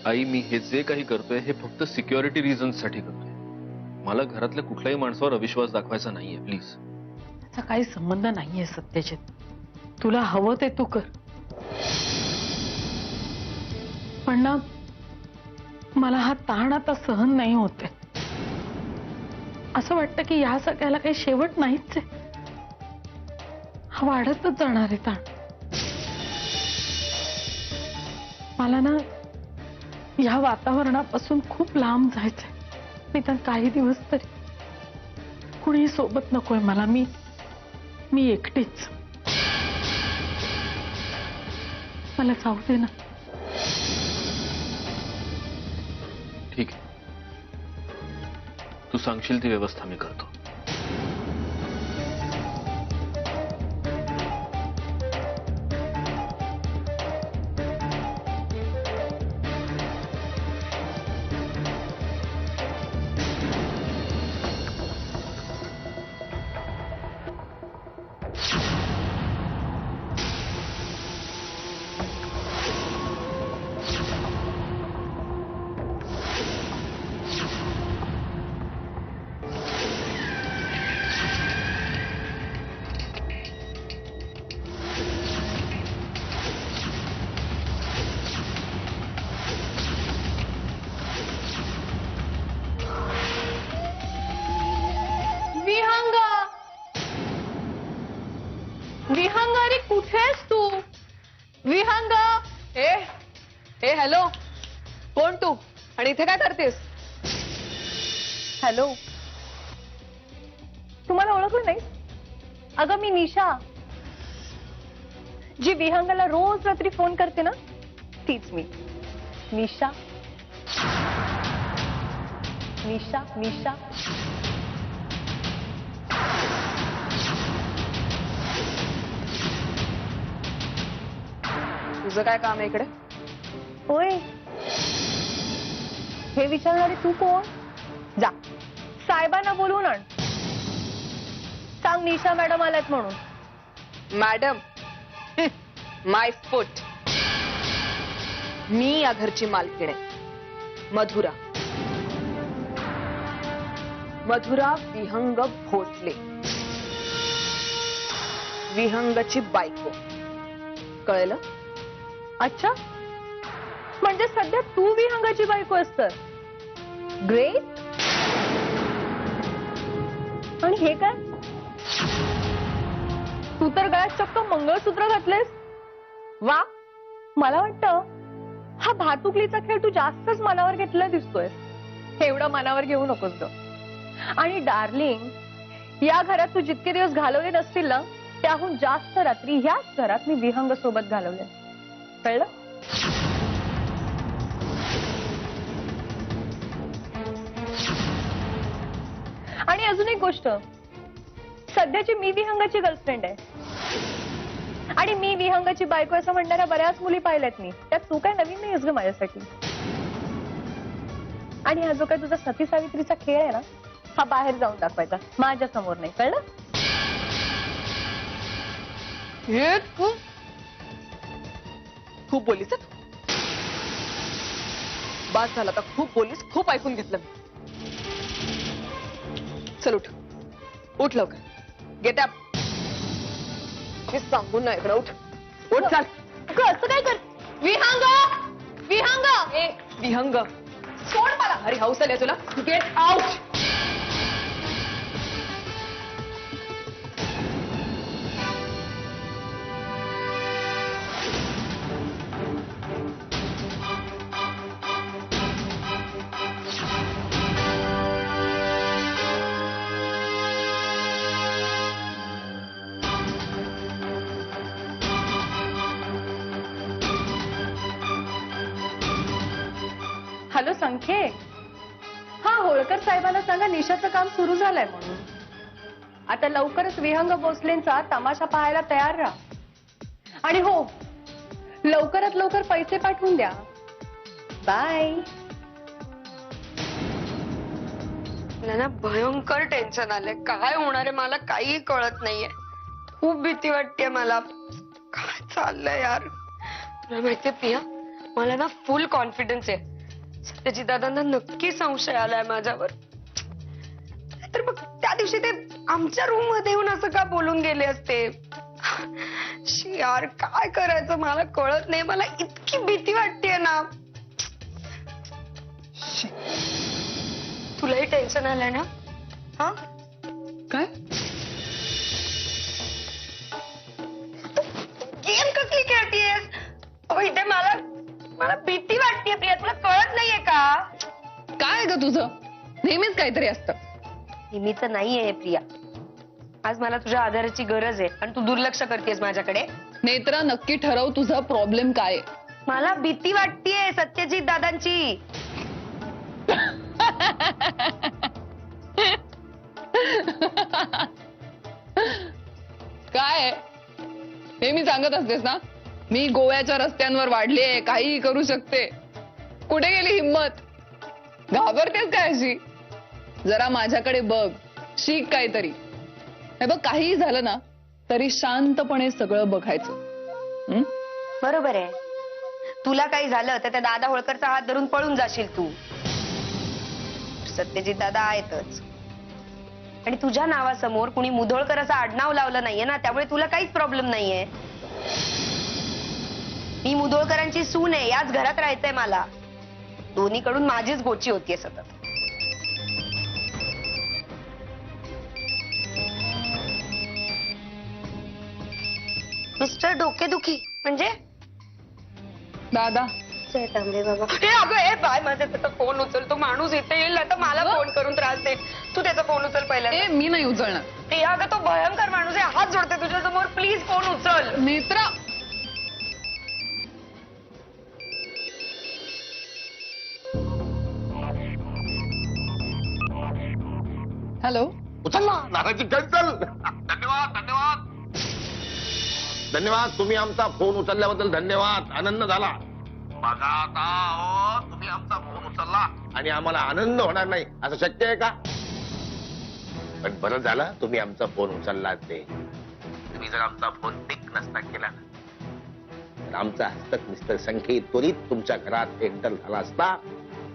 आई, मी हे जे काही करतोय हे फक्त सिक्युरिटी रिझन्स साठी करतोय. मला घरातल्या कुठल्याही माणसावर अविश्वास दाखवायचा नाहीये, प्लीज. त्याचा काही संबंध नाहीये सत्यजित. तुला हवं ते तू कर. पण ना, मला हा ताण आता सहन नाही होते. असं वाटतं की या सगळ्याला काही शेवट नाहीच आहे. हा वाढतच जाणार आहे ताण. मला ना या वातावरणापासून खूप लांब जायचंय. निदान काही दिवस तरी. कुणी सोबत नकोय मला. मी एकटीच. मला जाऊ दे ना. ठीक आहे, तू सांगशील ती व्यवस्था मी करतो. विहंग, अरे कुठे आहेस तू? विहंग, ए हॅलो, कोण तू आणि इथे काय करतेस? हॅलो, तुम्हाला ओळखलं नाही? अगं मी निशा, जी विहंगाला रोज रात्री फोन करते ना, तीच मी. निशा निशा निशा. तुझं काय काम आहे इकडे? होय, हे विचारणारे तू कोण? जा साहेबांना बोलवून आण. सांग निशा मॅडम आल्यात म्हणून. मॅडम, माय फूट. मी या घरची मालकीण आहे. मधुरा मधुरा विहंग भोसले, विहंगची बायको. कळलं? अच्छा, म्हणजे सध्या तू विहंगाची बायको असतं. ग्रेट. आणि हे काय? तू तर गळ्यात चक्क मंगळसूत्र घातलेस. वा, मला वाटतं हा भातुकलीचा खेळ तू जास्तच मनावर घेतला दिसतोय. एवढं मनावर घेऊ नकोस ग. आणि डार्लिंग, या घरात तू जितके दिवस घालवले नसतील ना, त्याहून जास्त रात्री ह्याच घरात मी विहंग सोबत घालवले. कळलं? आणि अजून एक गोष्ट, सध्याची मी विहंगाची गर्लफ्रेंड आहे आणि मी विहंगाची बायको असं म्हणणाऱ्या बऱ्याच मुली पाहिल्यात मी. त्यात तू काय नवीन नाहीस ग माझ्यासाठी. आणि हा जो काय तुझा सती सावित्रीचा खेळ आहे ना, हा बाहेर जाऊन दाखवायचा, माझ्या समोर नाही. कळलं? हे खूप बोलीस. बास झाला, आता खूप बोलीस, खूप ऐकून घेतलं मी. चल उठ, उठ लवकर. Get up. हे सांगून नाही इकडे. उठ उठ, चाल. असं काय कर? विहंग, विहंग, ए विहंग, सोड मला. अरे हौस आली तुला. Get out. हॅलो संख्ये, हा होळकर साहेबांना सांगा निशाचं काम सुरू झालंय म्हणून. आता लवकरच विहंग भोसलेंचा तमाशा पाहायला तयार राहा. आणि हो, लवकरात लवकर पैसे पाठवून द्या. बाय. मला ना भयंकर टेन्शन आलंय. काय होणार आहे मला काही कळत नाहीये. खूप भीती वाटते मला. काय चाललंय यार. तुला माहितीये प्रिया, मला ना फुल कॉन्फिडन्स आहे सत्यजित दादांना नक्की संशय आलाय माझ्यावर. तर मग त्या दिवशी ते आमच्या रूम मध्ये येऊन असं का बोलून गेले असते. शी यार, काय करायचं मला कळत नाही. मला इतकी भीती वाटतेय ना. तुलाही टेन्शन आलंय ना? हा, काय? गेम कसली खेळतीयस? अहो, इथे मला मला भीती वाटतेय प्रिया. तुला कळत नाहीये का? काय ग तुझं नेहमीच काहीतरी असतं. नेहमीच नाहीये प्रिया. आज मला तुझ्या आधाराची गरज आहे आणि तू दुर्लक्ष करतेस माझ्याकडे. नेत्रा, नक्की ठरव तुझा प्रॉब्लेम काय आहे. मला भीती वाटतेय सत्यजित दादांची. काय हे मी सांगत असतेस ना. मी गोव्याच्या रस्त्यांवर वाढलीये, काहीही करू शकते. कुठे गेली हिम्मत? घाबरतेस काय अशी? जरा माझ्याकडे बघ, शिक काहीतरी. हे बघ, काहीही झालं ना तरी शांतपणे सगळं बघायचं. बरोबर आहे. तुला काही झालं तर त्या दादा होळकरचा हात धरून पळून जाशील तू. सत्यजित दादा आहेतच. आणि तुझ्या नावासमोर कुणी मुधोळकर असं आडनाव लावलं नाहीये ना, त्यामुळे तुला काहीच प्रॉब्लेम नाहीये. मी मुधोळकरांची सून आहे, याच घरात राहायचंय मला. दोन्हीकडून माझीच गोची होतीये सतत. मिस्टर डोकेदुखी म्हणजे? दादा, तांबे बाबा. हे अगं, हे बाय, माझा त्याचा फोन उचल. तो माणूस इथे येईल ना तर मला फोन करून त्रास दे. तू त्याचा फोन उचल पहिल्यांदा. मी नाही उचलणार. ते अगं, तो भयंकर माणूस आहे. हात जोडते तुझ्या समोर. प्लीज फोन उचल. नेत्रा, हॅलो. उचलला, नाराजी कॅन्सल. धन्यवाद धन्यवाद धन्यवाद. तुम्ही आमचा फोन उचलल्याबद्दल धन्यवाद. आनंद झाला. बघा आता, हो, तुम्ही आमचा फोन उचलला आणि आम्हाला आनंद होणार नाही असं शक्य आहे का? पण बरं झालं तुम्ही आमचा फोन उचलला. ते तुम्ही जर आमचा फोन पिक नसता केला ना तर आमचा हस्तक मिस्टर संख्येत त्वरित तुमच्या घरात एंटर झाला असता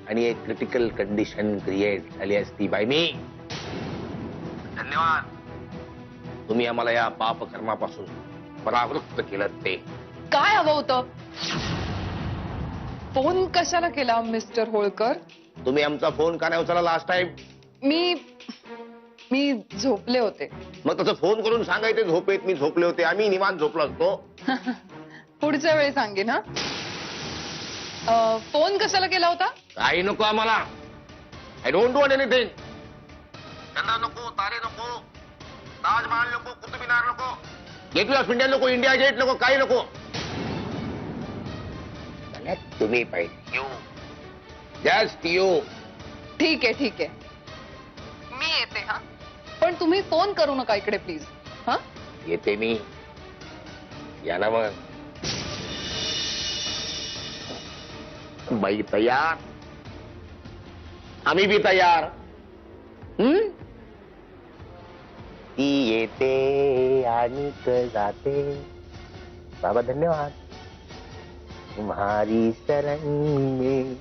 आणि एक क्रिटिकल कंडिशन क्रिएट झाली असती बाय मी. धन्यवाद. तुम्ही आम्हाला या पापकर्मापासून परावृत्त केलं. ते काय हवं होतं? फोन कशाला केला मिस्टर होळकर? तुम्ही आमचा फोन का नाही उचलला लास्ट टाइम? मी झोपले होते. मग तसं फोन करून सांगायचे झोपेत मी झोपले होते. आम्ही निवांत झोपलो असतो. पुढच्या वेळी सांगेन. हा, फोन कशाला केला होता? काही नको आम्हाला. I don't want anything. चंद्र नको, तारे नको, ताजमहाल नको, कुतुब मिनार नको, गेटवे ऑफ इंडिया नको, इंडिया गेट नको, काही नको. मला तुम्ही पाहिजे. You, just you. ठीक आहे ठीक आहे, मी येते. हा, पण तुम्ही फोन करू नका इकडे प्लीज. हा, येते मी. या ना मग. बाई तयार, आम्ही भी तयार. ती येते आणि जाते. बाबा धन्यवाद. तुम्हारी शरण में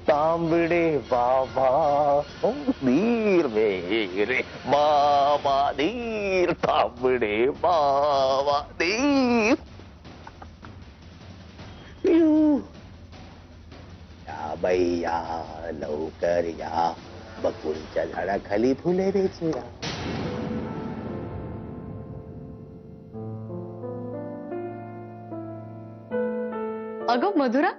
तांबड़े बाबा, धीर मेरे बाबा, धीर तांबड़े बाबा, धीर. या बाई या, लवकर या, बकुलच्या झाडाखाली फुले देचूया. अगं मधुरा,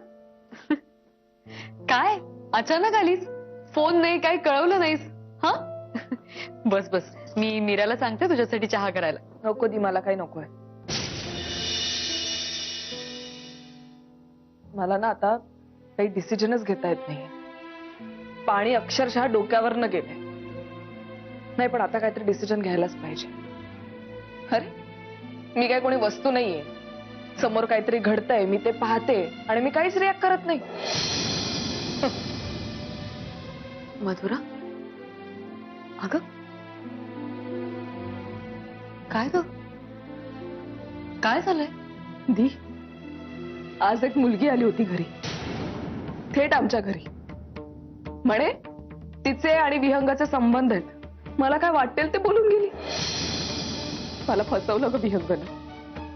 काय अचानक आलीस? फोन नाही, काही कळवलं नाहीस. हा, बस बस, मी मीराला सांगते तुझ्यासाठी चहा करायला. नको दी, मला काही नकोय. मला ना आता काही डिसिजनच घेता येत नाही. पाणी अक्षरशः डोक्यावर न गेले नाही, पण आता काहीतरी डिसिजन घ्यायलाच पाहिजे. अरे, मी काय कोणी वस्तू नाहीये. समोर काहीतरी घडतंय, मी ते पाहते आणि मी काहीच रिॲक्ट करत नाही. मधुरा, अगं काय ग, काय झालंय? दी, आज एक मुलगी आली होती घरी. थेट आमच्या घरी. म्हणे तिचे आणि विहंगाचे संबंध आहेत. मला काय वाटेल ते बोलून गेली. मला फसवलं ग विहंगनं.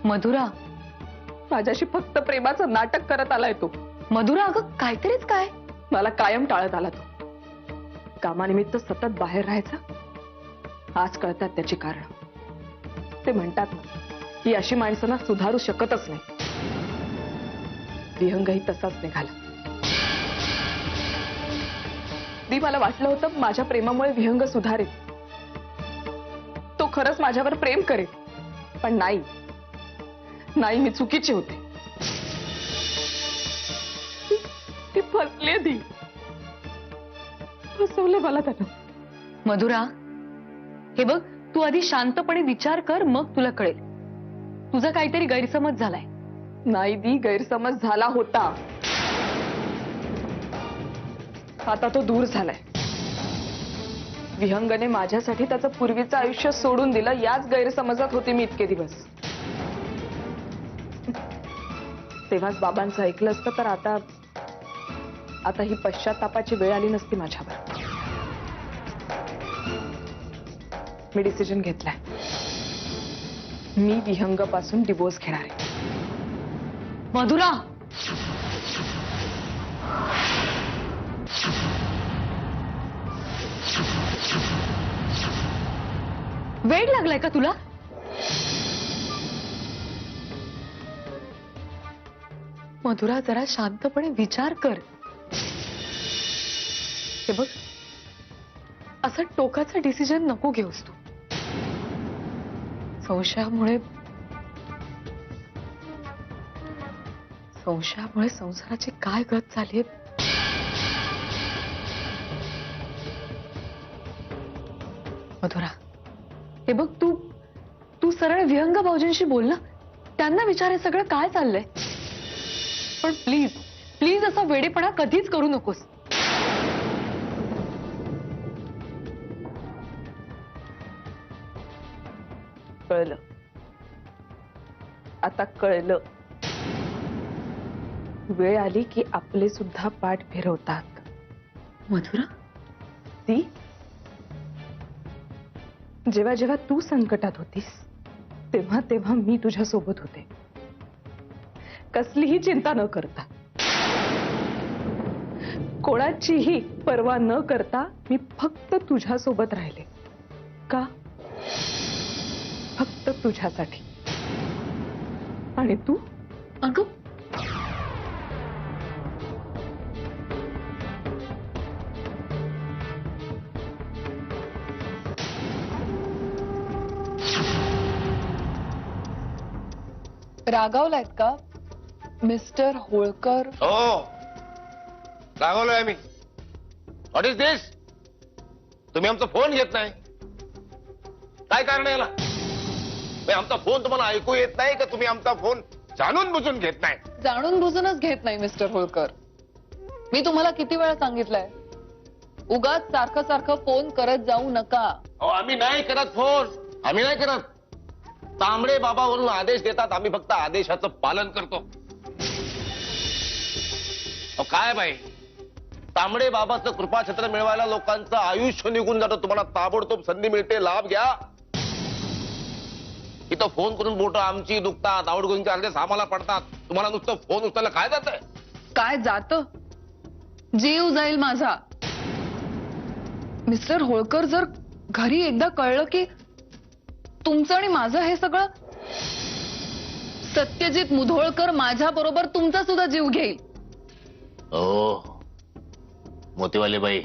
मधुरा, माझ्याशी फक्त प्रेमाचं नाटक करत आलाय तो. मधुरा अगं काहीतरीच काय. मला कायम टाळत आला तो. कामानिमित्त सतत बाहेर राहायचा. आज कळतात त्याची कारण. ते म्हणतात ना की अशी माणसं सुधारू शकतच नाही. विहंगही तसाच निघाला. ती मला वाटलं होतं माझ्या प्रेमामुळे विहंग सुधारेल. तो खरंच माझ्यावर प्रेम करेल. पण नाही, मी चुकीची होते. ती फसली. ती फसवले मला त्यानं. मधुरा, हे बघ, तू आधी शांतपणे विचार कर, मग तुला कळेल. तुझा काहीतरी गैरसमज झालाय. नाही दी, गैरसमज झाला होता. आता तो दूर झालाय. विहंगने माझ्यासाठी त्याचं पूर्वीचं आयुष्य सोडून दिलं. याच गैरसमजात होते मी इतके दिवस. तेव्हाच बाबांचं ऐकलं असतं तर आता ही पश्चातापाची वेळ आली नसती माझ्यावर. मी डिसिजन घेतलाय. मी विहंगापासून डिवोर्स घेणार आहे. मधुरा, वेळ लागलाय का तुला? मधुरा, जरा शांतपणे विचार कर. हे बघ, असं टोकाचं डिसिजन नको घेऊस तू. संशयामुळे संसाराची काय गत झाली. मधुरा, हे बघ, तू सरळ विहंग भाऊजींशी बोल ना. त्यांना विचार, हे सगळं काय चाललंय. पण प्लीज प्लीज असा वेडेपणा कधीच करू नकोस. कळलं, आता कळलं. वेळ आली की आपले सुद्धा पाठ फिरवतात. मधुरा, ती जेव्हा जेव्हा तू संकटात होतीस तेव्हा तेव्हा मी तुझ्या सोबत होते. कसलीही चिंता न करता, कोणाचीही पर्वा न करता मी फक्त तुझ्या सोबत राहिले. का? फक्त तुझ्यासाठी. आणि तू? अगं, रागावलायत का मिस्टर होळकर? हो, रागवलोय आम्ही. व्हॉट इज दिस? तुम्ही आमचा फोन घेत नाही. काय कारण आहे याला? आमचा फोन तुम्हाला ऐकू येत नाही का? तुम्ही आमचा फोन जाणून बुजून घेत नाही? जाणून बुजूनच घेत नाही मिस्टर होळकर. मी तुम्हाला किती वेळा सांगितलंय, उगाच सारखं सारखं फोन करत जाऊ नका. आम्ही नाही करत फोन. आम्ही नाही करत. तांबडे बाबावरून आदेश देतात, आम्ही फक्त आदेशाचं पालन करतो. काय बाई, तांबडे बाबाचं कृपाछत्र मिळवायला लोकांचं आयुष्य निघून जातं. तुम्हाला ताबडतोब संधी मिळते, लाभ घ्या. इथं फोन करून बोट आमची दुखतात, आउटगोईंगचे अर्धे आम्हाला पडतात. तुम्हाला नुसतं फोन उचलायला काय जातंय? काय जात? जीव जाईल माझा. मिस्टर होळकर, जर घरी एकदा कळलं की तुमचं आणि माझं हे सगळं, सत्यजित मुधोळकर माझ्या बरोबर तुमचा सुद्धा जीव घेईल. ओ मोतीवाले बाई,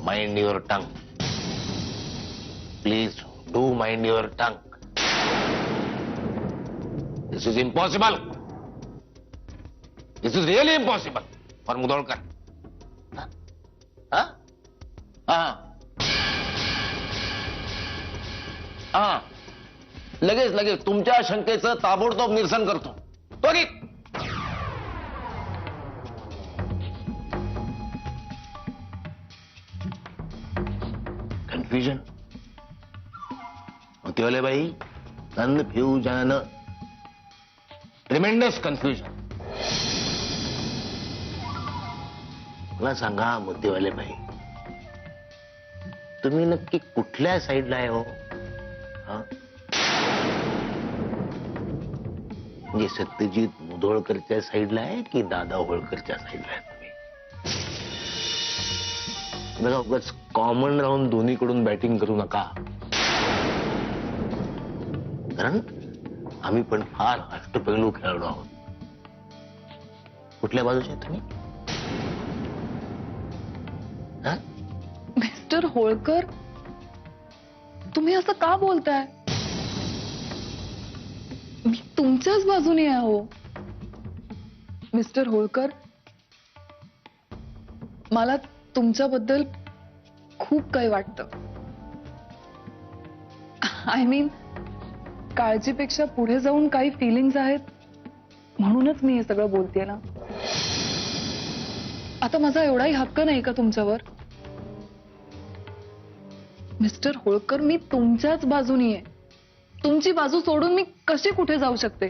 mind your tongue please. Do mind your tongue. This is impossible. This is really impossible for Mudholkar. लगेच लगेच तुमच्या शंकेचं ताबडतोब निरसन करतो. त्वरित. कन्फ्युजन मोतीवाले बाई, कन्फ्युजन, ट्रिमेंडस कन्फ्युजन. मला सांगा मुद्देवाले बाई, तुम्ही नक्की कुठल्या साईडला आहे हो? हा? म्हणजे सत्यजित मुधोळकरच्या साईडला आहे की दादा होळकरच्या साईडला आहे तुम्ही? बघा, उगाच कॉमन राहून दोन्हीकडून बॅटिंग करू नका, कारण आम्ही पण फार अष्टपैलू खेळाडू आहोत. कुठल्या बाजूचे आहेत तुम्ही? हा? मिस्टर होळकर, तुम्ही असं का बोलताय? मी तुमच्याच बाजूने आहे हो. मिस्टर होळकर, मला तुमच्याबद्दल खूप काही वाटतं. आय मीन, काळजीपेक्षा पुढे जाऊन काही फिलिंग्स आहेत, म्हणूनच मी हे सगळं बोलतेय ना. आता माझा एवढाही हक्क नाही का तुमच्यावर? मिस्टर होळकर, मी तुमच्याच बाजूनी आहे. तुमची बाजू सोडून मी कशी कुठे जाऊ शकते?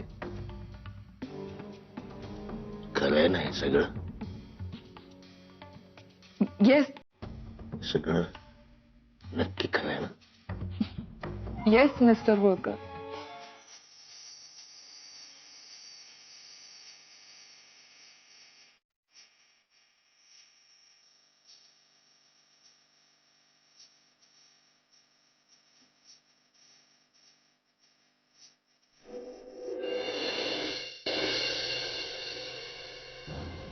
खरंय नाही सगळं? येस, सगळं नक्की खरंय ना? Yes mister Holkar.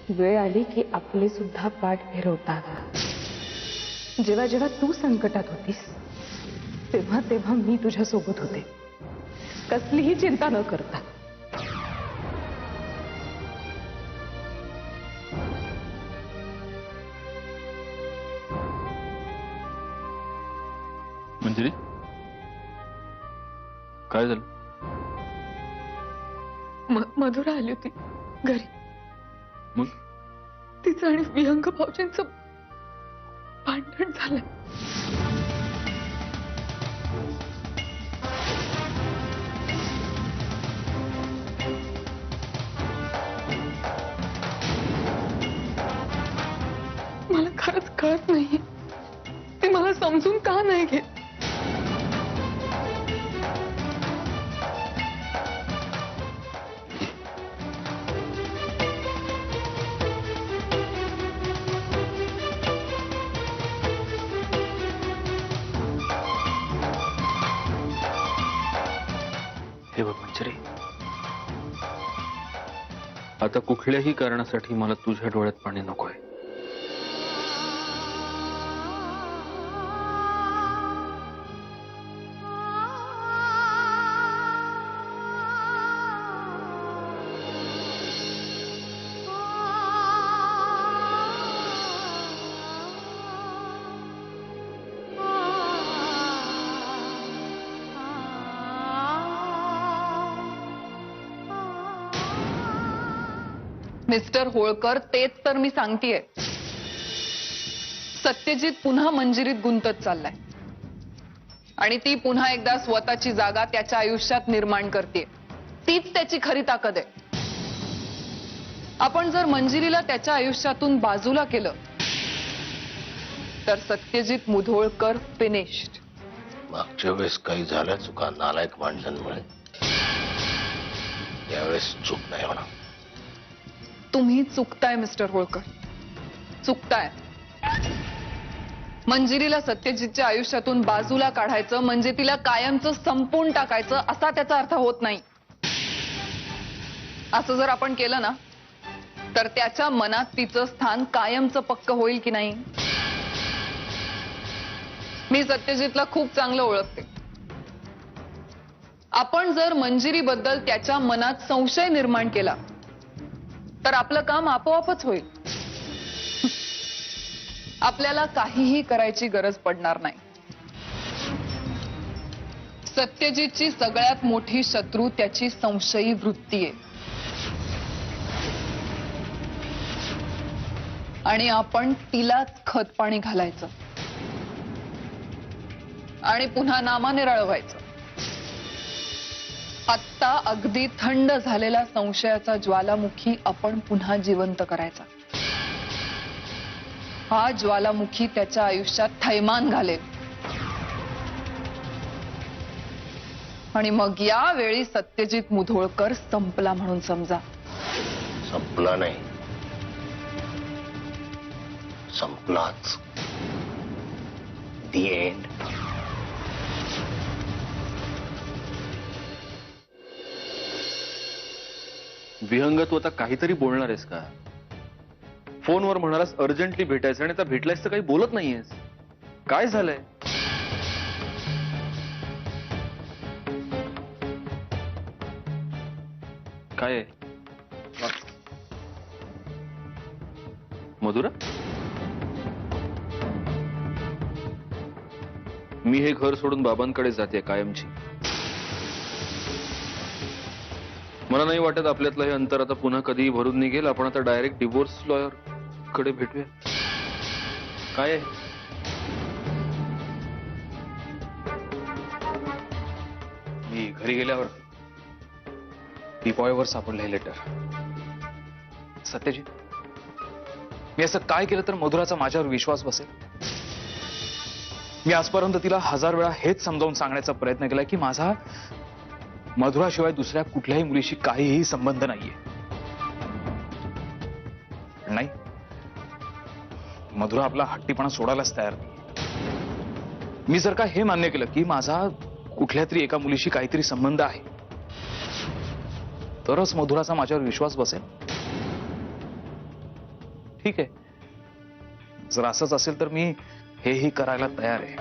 वेळ आली की आपले सुद्धा पाठ फिरवतात. जेव्हा जेव्हा तू संकटात होतीस, तेव्हा तेव्हा मी तुझ्या सोबत होते, कसलीही चिंता न करता. मंजिरी, काय झालं? मधुरा आली होती घरी. मग तिचं आणि विहंग भाऊजींचं भांडण झालं. मला खरंच कळत नाहीये, ते मला समजून का नाही घेत. हे बघ मंजिरी, आता कुठल्याही कारणासाठी मला तुझ्या डोळ्यात पाणी नकोय. मिस्टर होळकर, तेच तर मी सांगतेय. सत्यजित पुन्हा मंजिरीत गुंतत चाललाय आणि ती पुन्हा एकदा स्वतःची जागा त्याच्या आयुष्यात निर्माण करते. तीच त्याची खरी ताकद आहे. आपण जर मंजिरीला त्याच्या आयुष्यातून बाजूला केलं तर सत्यजित मुधोळकर फिनिश्ड. मागच्या वेळेस काही झाल्या चुका नालायक माणसांमुळे, यावेळेस चूक नाही होणार. तुम्ही चुकताय मिस्टर होळकर, चुकताय. मंजिरीला सत्यजितच्या आयुष्यातून बाजूला काढायचं म्हणजे तिला कायमचं संपवून टाकायचं असा त्याचा अर्थ होत नाही. असं जर आपण केलं ना तर त्याच्या मनात तिचं स्थान कायमचं पक्क होईल की नाही? मी सत्यजितला खूप चांगलं ओळखते. आपण जर मंजिरीबद्दल त्याच्या मनात संशय निर्माण केला तर आपलं काम आपोआपच होईल. आपल्याला काहीही करायची गरज पडणार नाही. सत्यजितची सगळ्यात मोठी शत्रू त्याची संशयी वृत्ती आहे आणि आपण तिलाच खतपाणी घालायचं आणि पुन्हा नामाने रळवायचं. आत्ता अगदी थंड झालेला संशयाचा ज्वालामुखी आपण पुन्हा जिवंत करायचा. हा ज्वालामुखी त्याच्या आयुष्यात थैमान घालेल आणि मग यावेळी सत्यजित मुधोळकर संपला म्हणून समजा. संपला नाही, संपलाच. दी एंड. विहंग, तू आता काहीतरी बोलणार आहेस का? फोनवर म्हणालास अर्जंटली भेटायचं आणि आता भेटलायस तर काही बोलत नाहीयेस. काय झालंय? काय आहे? मधुरा, मी हे घर सोडून बाबांकडे जाते कायमची. मला नाही वाटत आपल्यातलं हे अंतर आता पुन्हा कधीही भरून निघेल. आपण आता डायरेक्ट डिवोर्स लॉयर कडे भेटूया. काय आहे? मी घरी गेल्यावर टीपॉयवर सापडलं हे लेटर. सत्यजित, मी असं काय केलं तर मधुराचा माझ्यावर विश्वास बसेल? मी आजपर्यंत तिला 1000 वेळा हेच समजावून सांगण्याचा प्रयत्न केला की माझा मधुराशिवाय दुसऱ्या कुठल्याही मुलीशी काहीही संबंध नाहीये. पण नाही, मधुरा आपला हट्टीपणा सोडायलाच तयार नाही. मी जर का हे मान्य केलं की माझा कुठल्या तरी एका मुलीशी काहीतरी संबंध आहे, तरच मधुराचा माझ्यावर विश्वास बसेल. ठीक आहे, जर असंच असेल तर मी हेही करायला तयार आहे.